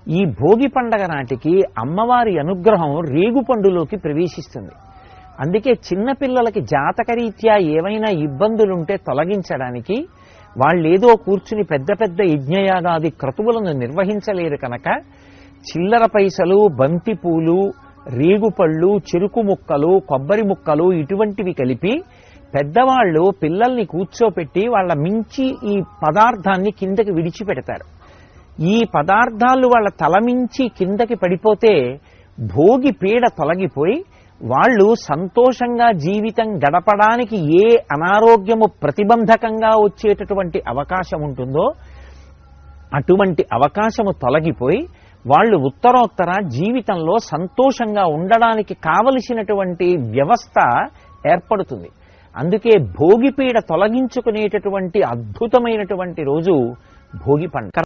ఈ భోగి పండగ నాటికి అమ్మవారి అనుగ్రహం రేగుపండులోకి ప్రవేశిస్తుంది. అందుకే చిన్నపిల్లలకి జాతకరీత్యా ఏవైనా ఇబ్బందులుంటే తొలగించడానికి వాళ్ళేదో కూర్చుని పెద్ద పెద్ద యజ్ఞయాగాది క్రతువులను నిర్వహించలేరు కనుక చిల్లర పైసలు, బంతిపూలు, రేగుపళ్ళు, చెరుకు ముక్కలు, కొబ్బరి ముక్కలు ఇటువంటివి కలిపి పెద్దవాళ్ళు పిల్లల్ని కూర్చోపెట్టి వాళ్ళ మించి ఈ పదార్థాన్ని కిందకి విడిచిపెడతారు. ఈ పదార్థాలు వాళ్ళ తలమించి కిందకి పడిపోతే భోగి పీడ తొలగిపోయి వాళ్ళు సంతోషంగా జీవితం గడపడానికి ఏ అనారోగ్యము ప్రతిబంధకంగా వచ్చేటటువంటి అవకాశం ఉంటుందో అటువంటి అవకాశము తొలగిపోయి వాళ్ళు ఉత్తరోత్తర జీవితంలో సంతోషంగా ఉండడానికి కావలసినటువంటి వ్యవస్థ ఏర్పడుతుంది. అందుకే భోగిపీడ తొలగించుకునేటటువంటి అద్భుతమైనటువంటి రోజు భోగి పండుగ.